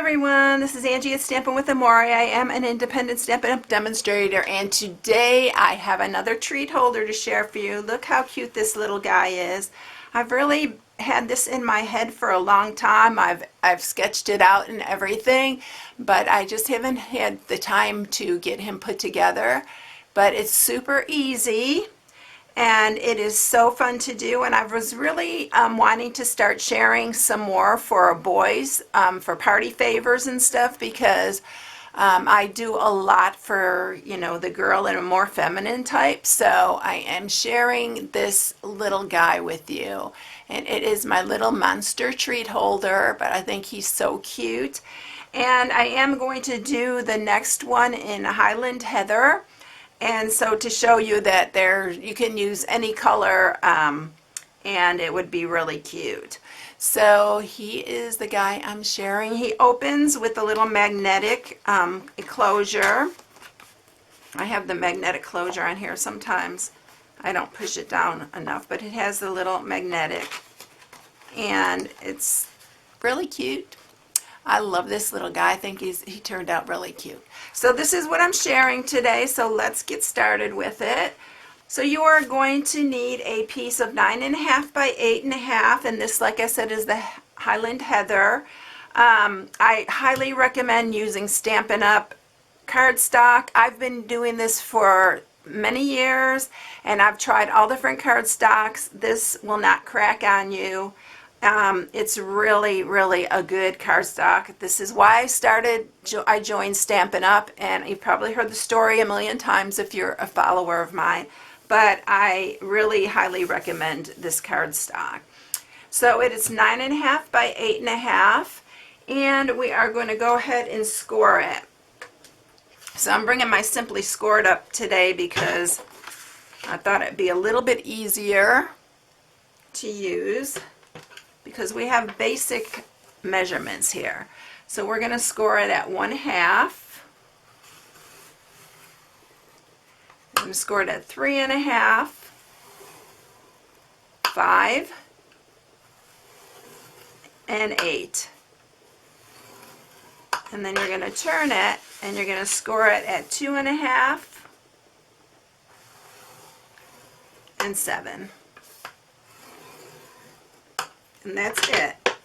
everyone, this is Angie at Stampin' with Amore. I am an independent Stampin' Up! Demonstrator, and today I have another treat holder to share for you. Look how cute this little guy is. I've really had this in my head for a long time. I've sketched it out and everything, but I just haven't had the time to get him put together. But it's super easy. And it is so fun to do, and I was really wanting to start sharing some more for boys for party favors and stuff, because I do a lot for, you know, the girl and a more feminine type. So I am sharing this little guy with you, and it is my little monster treat holder, but I think he's so cute. And I am going to do the next one in Highland Heather. And so to show you that you can use any color and it would be really cute. So he is the guy I'm sharing. He opens with a little magnetic closure. I have the magnetic closure on here. Sometimes I don't push it down enough, but it has the little magnetic, and it's really cute. I love this little guy. I think he turned out really cute. So this is what I'm sharing today, so let's get started with it. So you are going to need a piece of 9.5 by 8.5, and this, like I said, is the Highland Heather. I highly recommend using Stampin' Up! Cardstock. I've been doing this for many years, and I've tried all different cardstocks. This will not crack on you. It's really, really a good cardstock. This is why I joined Stampin' Up! And you've probably heard the story a million times if you're a follower of mine, but I really highly recommend this cardstock. So it is 9.5 by 8.5, and we are going to go ahead and score it. So I'm bringing my Simply Scored up today because I thought it'd be a little bit easier to use, because we have basic measurements here. So we're going to score it at 1/2. I'm going to score it at 3.5, 5, and 8. And then you're going to turn it, and you're going to score it at 2.5 and 7. And that's it.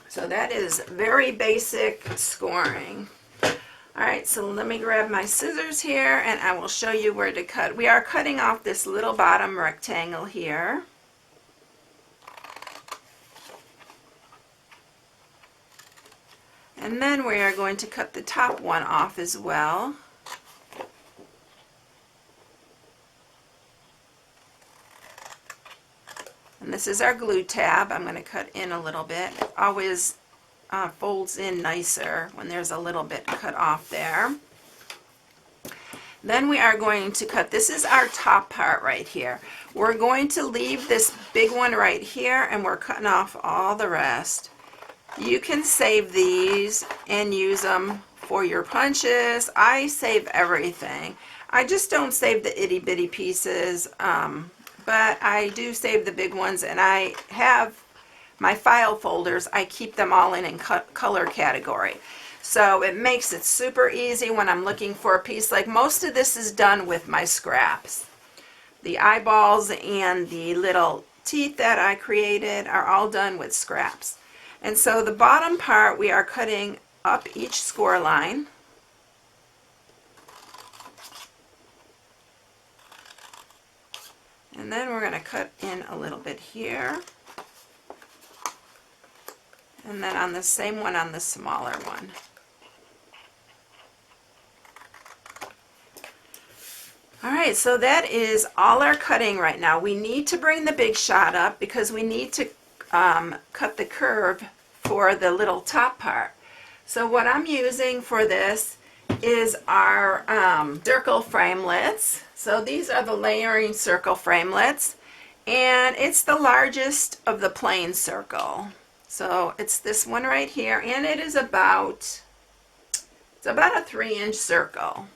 So that is very basic scoring. Alright, so let me grab my scissors here, and I will show you where to cut. We are cutting off this little bottom rectangle here. And then we are going to cut the top one off as well. And this is our glue tab. I'm going to cut in a little bit. It always folds in nicer when there's a little bit cut off there. Then we are going to cut, this is our top part right here. We're going to leave this big one right here, and we're cutting off all the rest. You can save these and use them for your punches. I save everything. I just don't save the itty bitty pieces. But I do save the big ones, and I have my file folders. I keep them all in color category. So it makes it super easy when I'm looking for a piece. Like, most of this is done with my scraps. The eyeballs and the little teeth that I created are all done with scraps. And so the bottom part, we are cutting up each score line. And then we're going to cut in a little bit here. And then on the same one on the smaller one. Alright, so that is all our cutting right now. We need to bring the big shot up because we need to cut the curve for the little top part. So what I'm using for this is our circle framelits. So these are the layering circle framelits, and it's the largest of the plain circle. So it's this one right here, and it is about a 3-inch circle.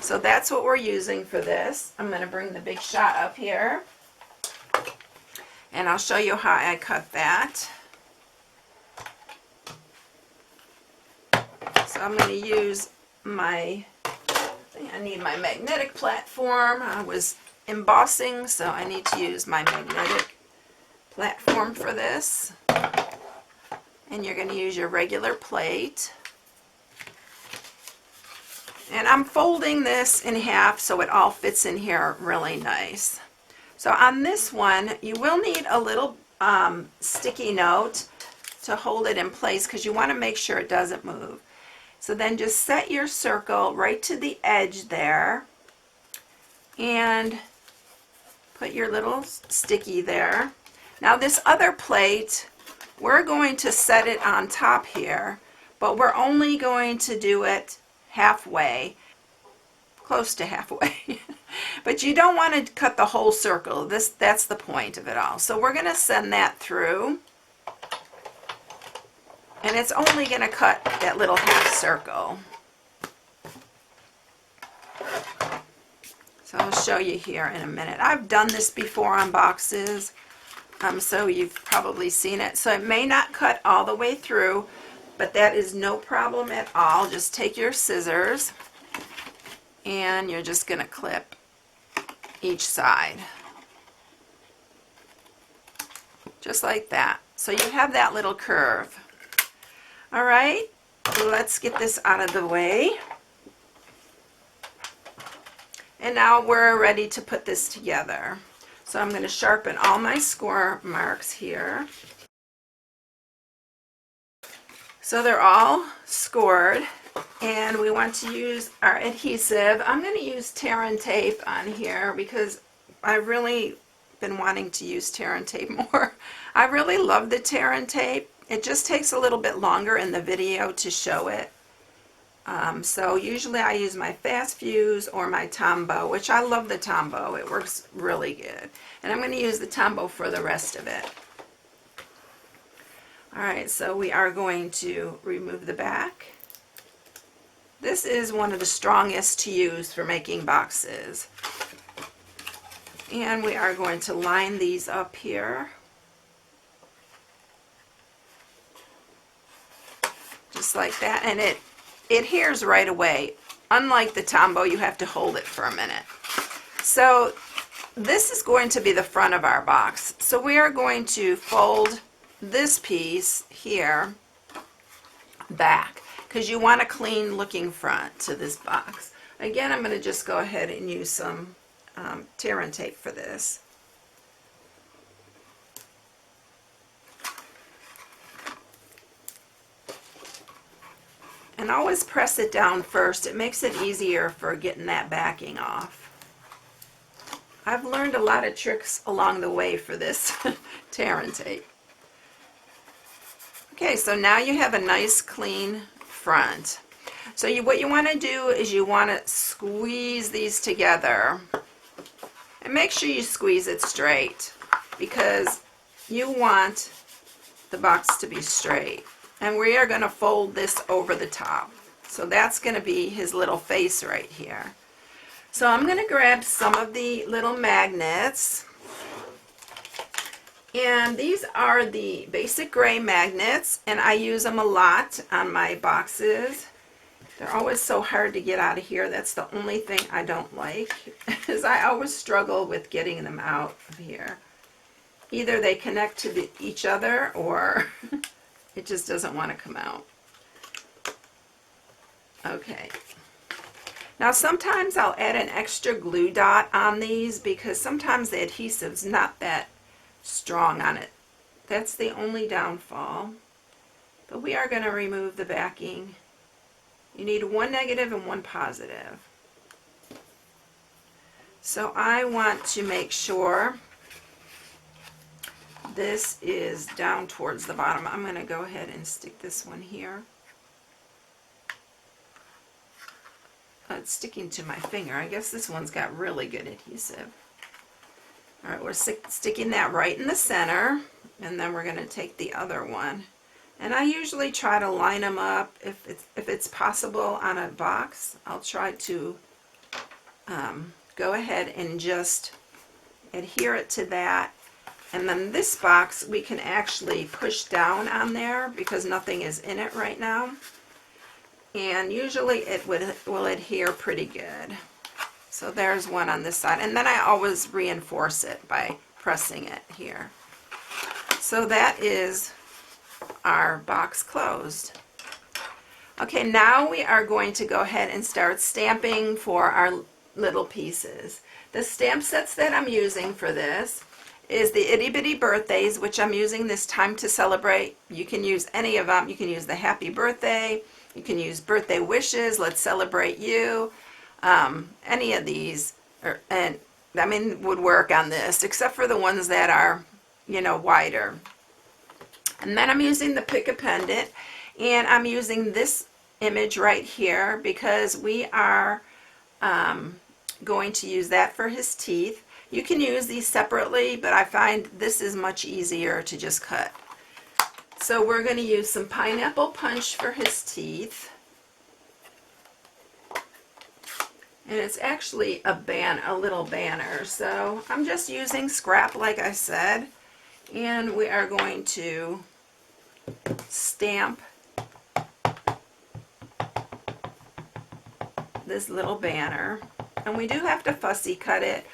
So that's what we're using for this. I'm going to bring the big shot up here, and I'll show you how I cut that. So I'm going to use my, I need my magnetic platform. I was embossing, so I need to use my magnetic platform for this. And you're going to use your regular plate. And I'm folding this in half so it all fits in here really nice. So on this one, you will need a little sticky note to hold it in place because you want to make sure it doesn't move. So then just set your circle right to the edge there and put your little sticky there. Now this other plate, we're going to set it on top here, but we're only going to do it halfway, close to halfway. But you don't want to cut the whole circle. That's the point of it all. So we're going to send that through. And it's only going to cut that little half circle. So I'll show you here in a minute. I've done this before on boxes, so you've probably seen it. So it may not cut all the way through, but that is no problem at all. Just take your scissors and you're just going to clip each side. Just like that. So you have that little curve. All right, let's get this out of the way. And now we're ready to put this together. So I'm going to sharpen all my score marks here. So they're all scored, and we want to use our adhesive. I'm going to use tear and tape on here because I've really been wanting to use tear and tape more. I really love the tear and tape. It just takes a little bit longer in the video to show it. So usually I use my Fast Fuse or my Tombow, which I love the Tombow. It works really good. And I'm going to use the Tombow for the rest of it. Alright, so we are going to remove the back. This is one of the strongest to use for making boxes. And we are going to line these up here. Just like that, and it adheres right away. Unlike the Tombow, you have to hold it for a minute. So this is going to be the front of our box. So we are going to fold this piece here back because you want a clean looking front to this box. Again, I'm going to just go ahead and use some tear and tape for this. And always press it down first. It makes it easier for getting that backing off. I've learned a lot of tricks along the way for this tear and tape. Okay, so now you have a nice clean front. So what you want to do is you want to squeeze these together. And make sure you squeeze it straight because you want the box to be straight. And we are going to fold this over the top. So that's going to be his little face right here. So I'm going to grab some of the little magnets. And these are the basic gray magnets, and I use them a lot on my boxes. They're always so hard to get out of here. That's the only thing I don't like, is I always struggle with getting them out of here. Either they connect to each other or it just doesn't want to come out. Okay. Now sometimes I'll add an extra glue dot on these because sometimes the adhesive's not that strong on it. That's the only downfall. But we are going to remove the backing. You need one negative and one positive. So I want to make sure this is down towards the bottom. I'm going to go ahead and stick this one here. It's sticking to my finger. I guess this one's got really good adhesive. Alright, we're sticking that right in the center, and then we're going to take the other one. And I usually try to line them up. If it's possible on a box, I'll try to go ahead and just adhere it to that. And then this box we can actually push down on there because nothing is in it right now. and usually it will adhere pretty good. So there's one on this side, and then I always reinforce it by pressing it here. So that is our box closed. Okay, now we are going to go ahead and start stamping for our little pieces. The stamp sets that I'm using for this is the Itty Bitty Birthdays, which I'm using this time to celebrate. You can use any of them. You can use the Happy Birthday. You can use Birthday Wishes, Let's Celebrate You. Any of these, would work on this, except for the ones that are, wider. And then I'm using the Pick a Pendant, and I'm using this image right here because we are going to use that for his teeth. You can use these separately, but I find this is much easier to just cut. So we're going to use some pineapple punch for his teeth. And it's actually a little banner. So I'm just using scrap, like I said. And we are going to stamp this little banner. And we do have to fussy cut it.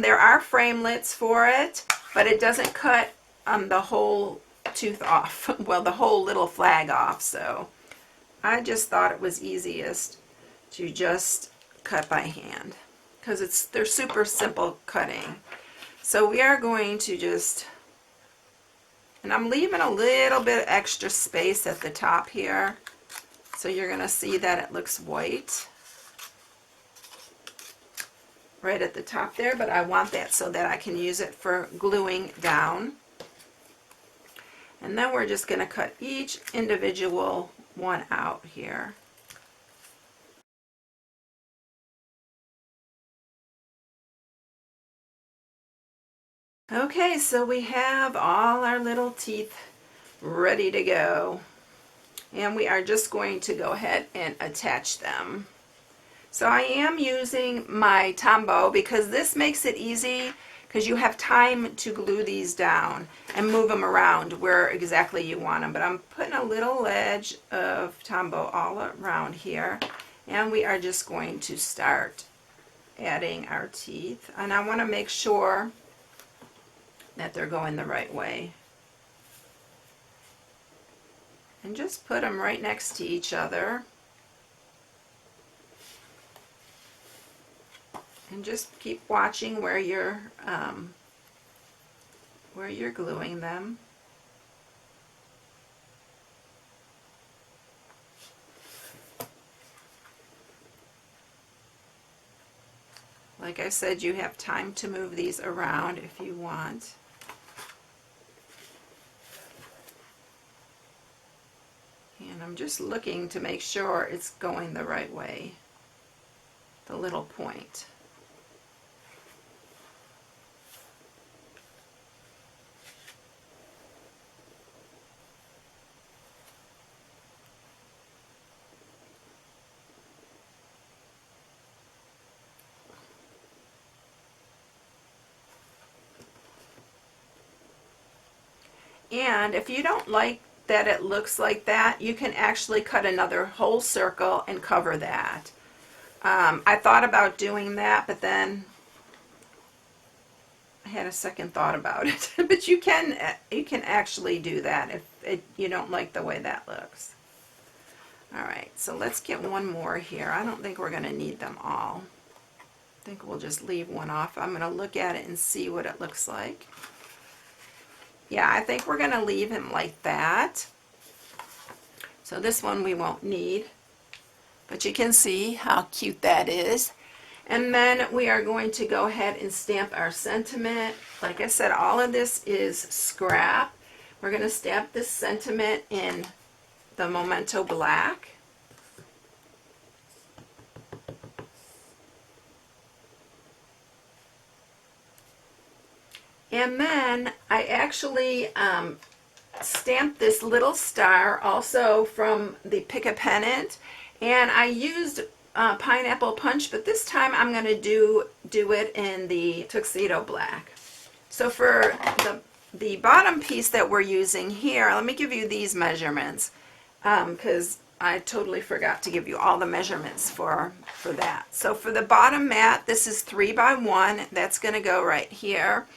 There are framelits for it, but it doesn't cut the whole tooth off. Well, the whole little flag off. So I just thought it was easiest to just cut by hand because they're super simple cutting. So we are going to just, and I'm leaving a little bit of extra space at the top here, so you're going to see that it looks white right at the top there, but I want that so that I can use it for gluing down. And then we're just going to cut each individual one out here. Okay, so we have all our little teeth ready to go. And we are just going to go ahead and attach them. So I am using my Tombow because this makes it easy because you have time to glue these down and move them around where exactly you want them. But I'm putting a little ledge of Tombow all around here, and we are just going to start adding our teeth. And I want to make sure that they're going the right way. And just put them right next to each other. And just keep watching where you're gluing them. Like I said, you have time to move these around if you want. And I'm just looking to make sure it's going the right way, the little point. And if you don't like that it looks like that, you can actually cut another whole circle and cover that. I thought about doing that, but then I had a second thought about it. But you can actually do that if you don't like the way that looks. Alright, so let's get one more here. I don't think we're going to need them all. I think we'll just leave one off. I'm going to look at it and see what it looks like. Yeah, I think we're going to leave him like that. So this one we won't need. But you can see how cute that is. And then we are going to go ahead and stamp our sentiment. Like I said, all of this is scrap. We're going to stamp this sentiment in the Memento Black. And then I actually stamped this little star also from the Pick a Pendant, and I used pineapple punch, but this time I'm going to do it in the Tuxedo Black. So for the bottom piece that we're using here, let me give you these measurements because I totally forgot to give you all the measurements for that. So for the bottom mat, this is 3 by 1. That's going to go right here.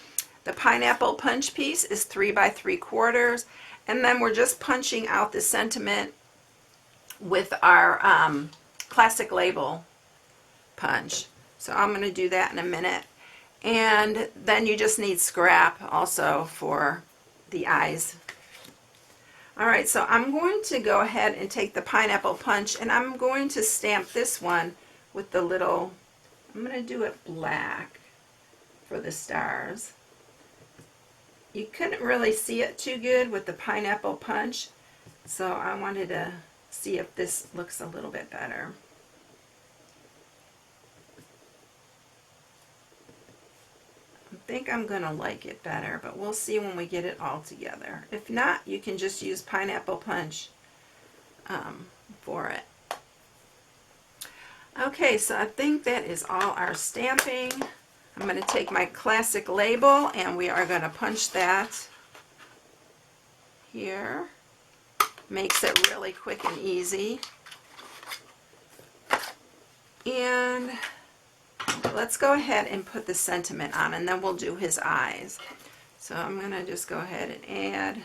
The pineapple punch piece is 3 by 3/4. And then we're just punching out the sentiment with our classic label punch. So I'm going to do that in a minute. And then you just need scrap also for the eyes. All right, so I'm going to go ahead and take the pineapple punch, and I'm going to stamp this one with the little, I'm going to do it black for the stars. You couldn't really see it too good with the pineapple punch, so I wanted to see if this looks a little bit better. I think I'm going to like it better, but we'll see when we get it all together. If not, you can just use pineapple punch for it. Okay, so I think that is all our stamping. I'm going to take my classic label and we are going to punch that here. Makes it really quick and easy. And let's go ahead and put the sentiment on, and then we'll do his eyes. So I'm going to just go ahead and add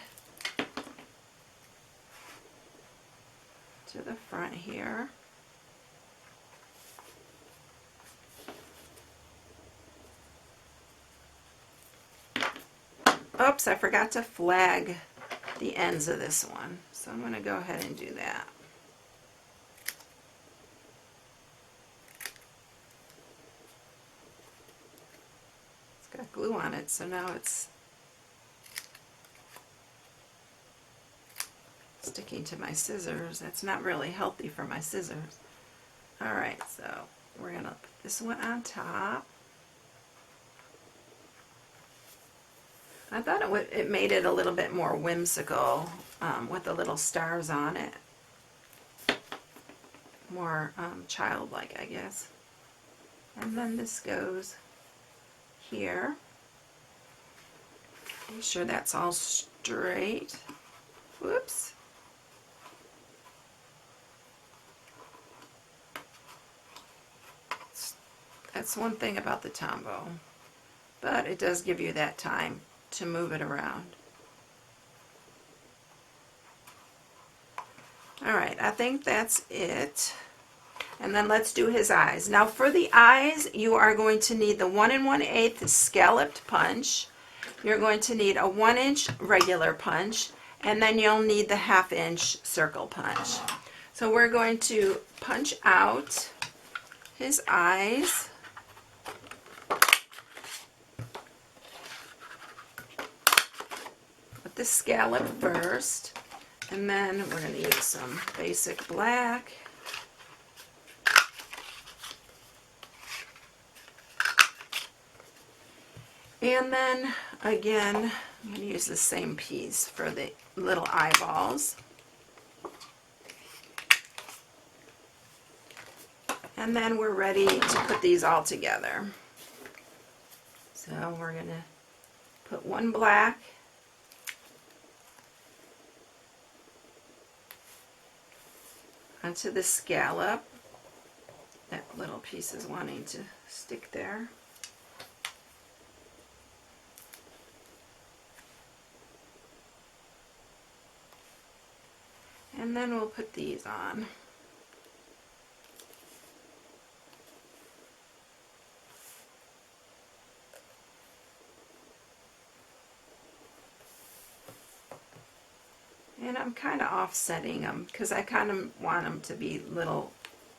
to the front here. Oops, I forgot to flag the ends of this one. So I'm going to go ahead and do that. It's got glue on it, so now it's sticking to my scissors. That's not really healthy for my scissors. Alright, so we're going to put this one on top. I thought it made it a little bit more whimsical with the little stars on it. More childlike, I guess. And then this goes here. Make sure that's all straight. Whoops. That's one thing about the Tombow, but it does give you that time to move it around. Alright, I think that's it. And then let's do his eyes. Now for the eyes, you are going to need the 1 1/8 scalloped punch. You're going to need a 1-inch regular punch, and then you'll need the 1/2 inch circle punch. So we're going to punch out his eyes. Put the scallop first, and then we're going to use some basic black. And then again, I'm going to use the same piece for the little eyeballs. And then we're ready to put these all together. So we're going to put one black, onto the scallop. That little piece is wanting to stick there. And then we'll put these on. And I'm kind of offsetting them because I kind of want them to be little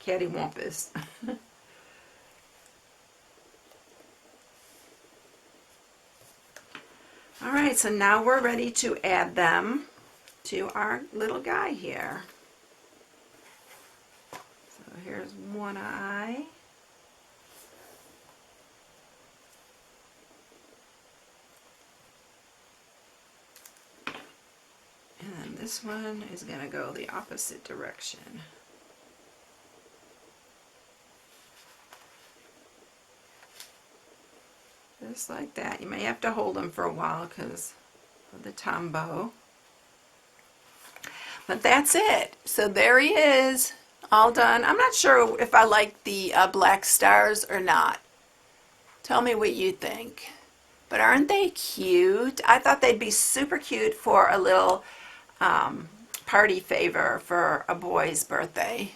cattywampus. Alright, so now we're ready to add them to our little guy here. So here's one eye. And then this one is going to go the opposite direction. Just like that. You may have to hold them for a while because of the Tombow. But that's it. So there he is, all done. I'm not sure if I like the black stars or not. Tell me what you think. But aren't they cute? I thought they'd be super cute for a little party favor for a boy's birthday.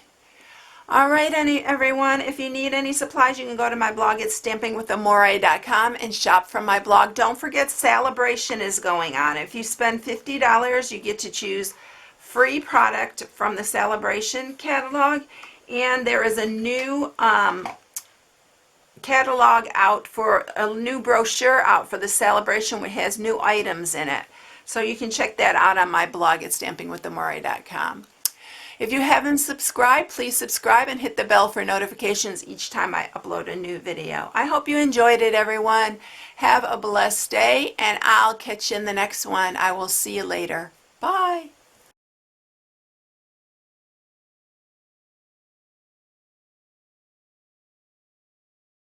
All right, everyone, if you need any supplies, you can go to my blog at stampingwithamore.com and shop from my blog. Don't forget, Celebration is going on. If you spend $50, you get to choose free product from the Celebration catalog. And there is a new catalog out for a new brochure out for the Celebration, which has new items in it. So you can check that out on my blog at stampingwithamore.com. If you haven't subscribed, please subscribe and hit the bell for notifications each time I upload a new video. I hope you enjoyed it, everyone. Have a blessed day, and I'll catch you in the next one. I will see you later. Bye.